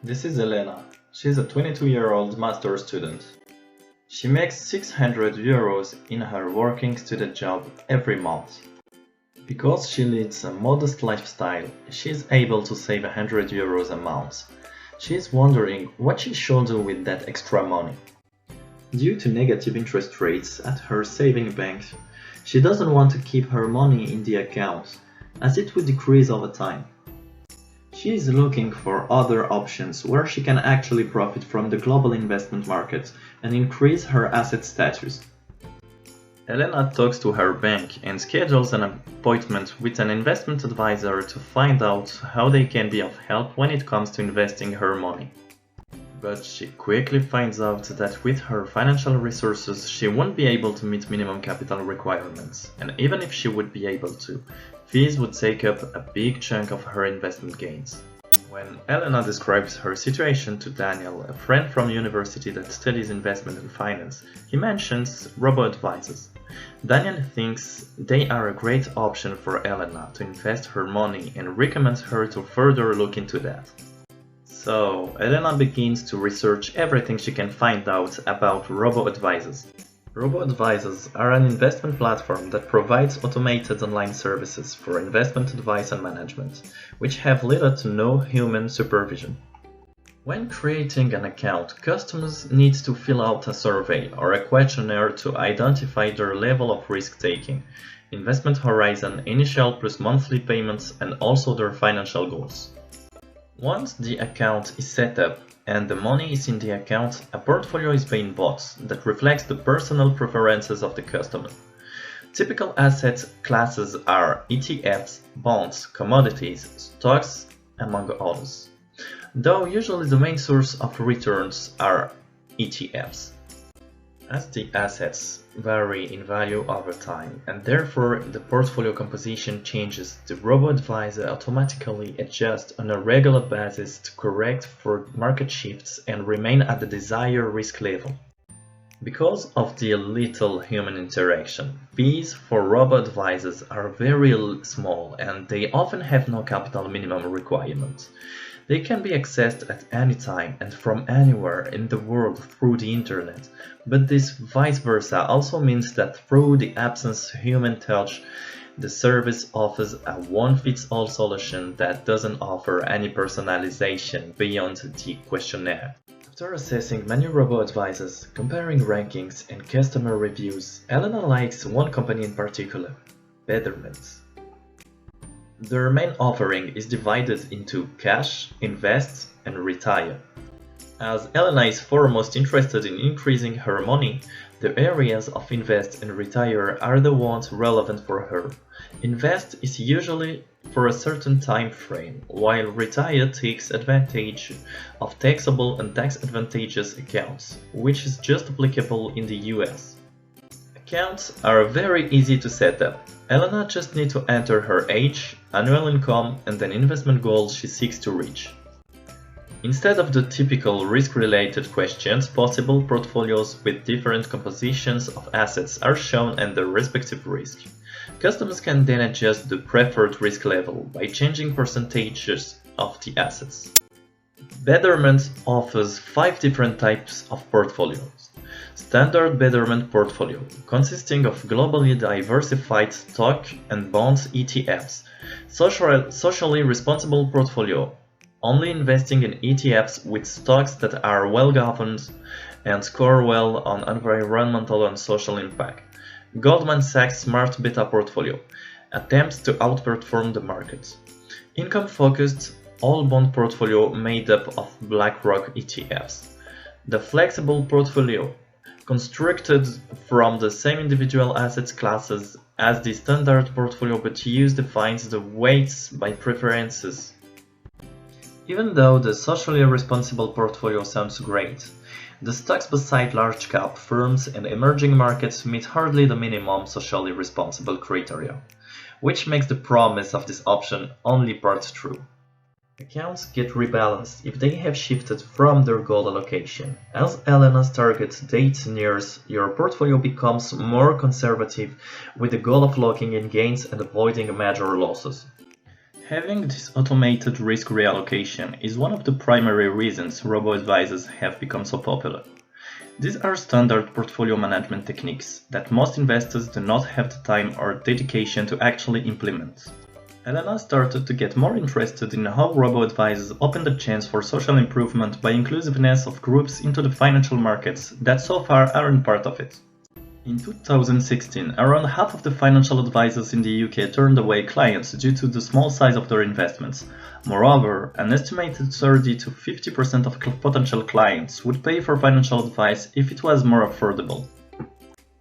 This is Elena. She's a 22-year-old master's student. She makes 600 euros in her working student job every month. Because she leads a modest lifestyle, she is able to save 100 euros a month. She is wondering what she should do with that extra money. Due to negative interest rates at her saving bank, she doesn't want to keep her money in the account, as it would decrease over time. She is looking for other options where she can actually profit from the global investment market and increase her asset status. Elena talks to her bank and schedules an appointment with an investment advisor to find out how they can be of help when it comes to investing her money. But she quickly finds out that with her financial resources she won't be able to meet minimum capital requirements, and even if she would be able to, fees would take up a big chunk of her investment gains. When Elena describes her situation to Daniel, a friend from university that studies investment and finance, he mentions Robo advisors. Daniel thinks they are a great option for Elena to invest her money and recommends her to further look into that. So, Elena begins to research everything she can find out about Robo advisors. Robo advisors are an investment platform that provides automated online services for investment advice and management, which have little to no human supervision. When creating an account, customers need to fill out a survey or a questionnaire to identify their level of risk-taking, investment horizon, initial plus monthly payments, and also their financial goals. Once the account is set up and the money is in the account, a portfolio is being bought that reflects the personal preferences of the customer. Typical asset classes are ETFs, bonds, commodities, stocks, among others, though usually the main source of returns are ETFs. As the assets vary in value over time and therefore the portfolio composition changes, the robo-advisor automatically adjusts on a regular basis to correct for market shifts and remain at the desired risk level. Because of the little human interaction, fees for robo-advisors are very small and they often have no capital minimum requirements. They can be accessed at any time and from anywhere in the world through the internet, but this vice versa also means that through the absence of human touch, the service offers a one-fits-all solution that doesn't offer any personalization beyond the questionnaire. After assessing many robo-advisors, comparing rankings and customer reviews, Elena likes one company in particular, Betterment. Their main offering is divided into cash, invest, and retire. As Elena is foremost interested in increasing her money, the areas of invest and retire are the ones relevant for her. Invest is usually for a certain time frame, while retire takes advantage of taxable and tax advantageous accounts, which is just applicable in the US. Accounts are very easy to set up. Elena just needs to enter her age, annual income, and an investment goal she seeks to reach. Instead of the typical risk-related questions, possible portfolios with different compositions of assets are shown and their respective risk. Customers can then adjust the preferred risk level by changing percentages of the assets. Betterment offers 5 different types of portfolios. Standard Betterment portfolio, consisting of globally diversified stock and bonds ETFs. Socially responsible portfolio, only investing in ETFs with stocks that are well governed and score well on environmental and social impact. Goldman Sachs Smart Beta portfolio, attempts to outperform the market. Income focused, all bond portfolio made up of BlackRock ETFs. The flexible portfolio, constructed from the same individual asset classes as the standard portfolio but defines the weights by preferences. Even though the socially responsible portfolio sounds great, the stocks beside large cap firms and emerging markets meet hardly the minimum socially responsible criteria, which makes the promise of this option only part true. Accounts get rebalanced if they have shifted from their goal allocation. As Elena's target date nears, your portfolio becomes more conservative with the goal of locking in gains and avoiding major losses. Having this automated risk reallocation is one of the primary reasons robo-advisors have become so popular. These are standard portfolio management techniques that most investors do not have the time or dedication to actually implement. Elena started to get more interested in how robo-advisors open the chance for social improvement by inclusiveness of groups into the financial markets that so far aren't part of it. In 2016, around half of the financial advisors in the UK turned away clients due to the small size of their investments. Moreover, an estimated 30 to 50% of potential clients would pay for financial advice if it was more affordable.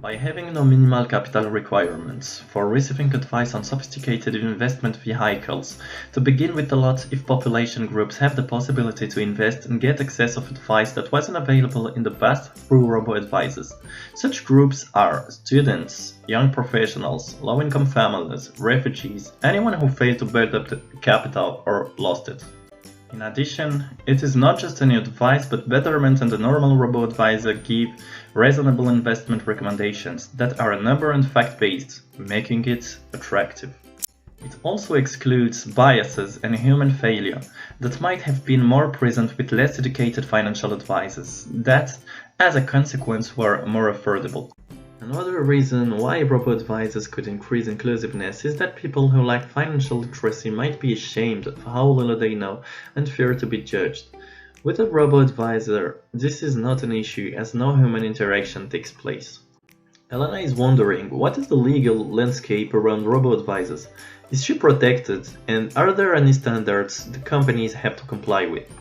By having no minimal capital requirements for receiving advice on sophisticated investment vehicles, to begin with a lot if population groups have the possibility to invest and get access of advice that wasn't available in the past through robo-advisors. Such groups are students, young professionals, low-income families, refugees, anyone who failed to build up the capital or lost it. In addition, it is not just any advice but betterment than the normal robo-advisor give reasonable investment recommendations that are number and fact-based, making it attractive. It also excludes biases and human failure that might have been more present with less educated financial advisors that, as a consequence, were more affordable. Another reason why robo-advisors could increase inclusiveness is that people who lack financial literacy might be ashamed of how little they know and fear to be judged. With a robo-advisor, this is not an issue as no human interaction takes place. Elena is wondering, what is the legal landscape around robo-advisors? Is she protected, and are there any standards the companies have to comply with?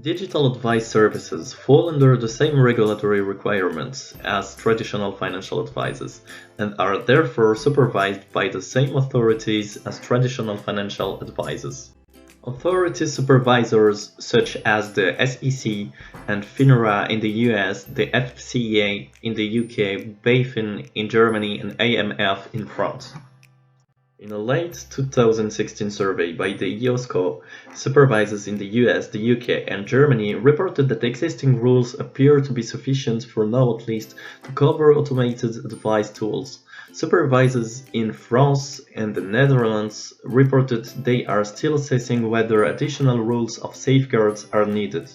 Digital advice services fall under the same regulatory requirements as traditional financial advisors and are therefore supervised by the same authorities as traditional financial advisors. Authority supervisors such as the SEC and FINRA in the US, the FCA in the UK, BaFin in Germany, and AMF in France. In a late 2016 survey by the IOSCO, supervisors in the US, the UK, and Germany reported that existing rules appear to be sufficient for now at least to cover automated advice tools. Supervisors in France and the Netherlands reported they are still assessing whether additional rules of safeguards are needed.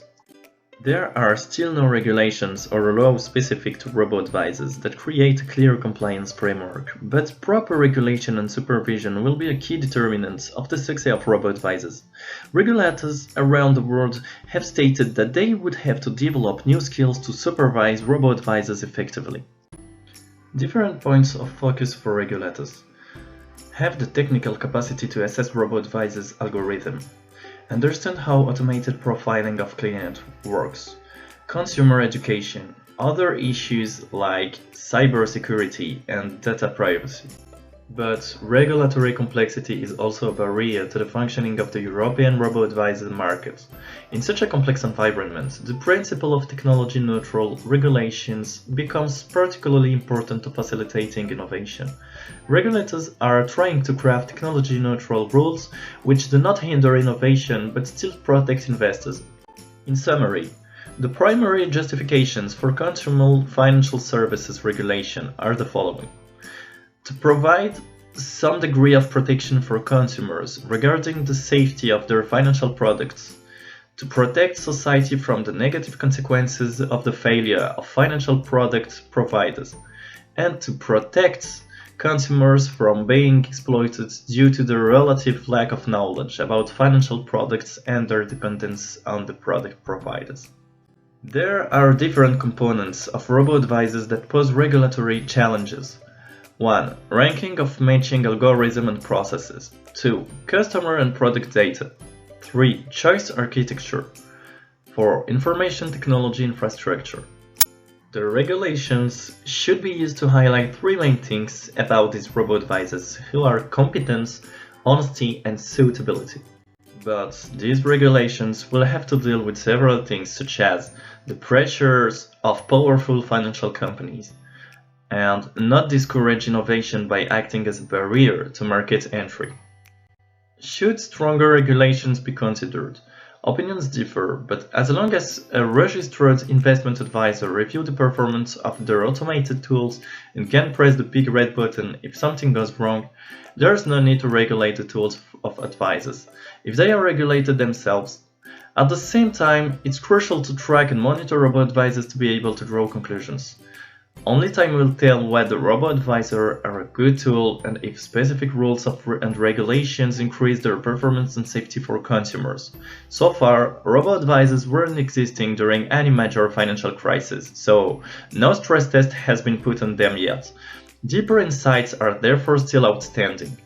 There are still no regulations or laws specific to robo-advisors that create a clear compliance framework, but proper regulation and supervision will be a key determinant of the success of robo-advisors. Regulators around the world have stated that they would have to develop new skills to supervise robo-advisors effectively. Different points of focus for regulators. Have the technical capacity to assess robo-advisors' algorithm. Understand how automated profiling of client works. Consumer education. Other issues like cybersecurity and data privacy. But regulatory complexity is also a barrier to the functioning of the European robo-advisor market. In such a complex environment, the principle of technology-neutral regulations becomes particularly important to facilitating innovation. Regulators are trying to craft technology-neutral rules which do not hinder innovation but still protect investors. In summary, the primary justifications for consumer financial services regulation are the following. To provide some degree of protection for consumers regarding the safety of their financial products, to protect society from the negative consequences of the failure of financial product providers, and to protect consumers from being exploited due to the relative lack of knowledge about financial products and their dependence on the product providers. There are different components of robo-advisors that pose regulatory challenges. 1. Ranking of matching algorithm and processes. 2. Customer and product data. 3. Choice architecture. 4. Information technology infrastructure. The regulations should be used to highlight three main things about these robo-advisors who are competence, honesty, and suitability. But these regulations will have to deal with several things such as the pressures of powerful financial companies, and not discourage innovation by acting as a barrier to market entry. Should stronger regulations be considered? Opinions differ, but as long as a registered investment advisor reviews the performance of their automated tools and can press the big red button if something goes wrong, there is no need to regulate the tools of advisors if they are regulated themselves. At the same time, it's crucial to track and monitor robo-advisors to be able to draw conclusions. Only time will tell whether robo-advisors are a good tool and if specific rules and regulations increase their performance and safety for consumers. So far, robo-advisors weren't existing during any major financial crisis, so no stress test has been put on them yet. Deeper insights are therefore still outstanding.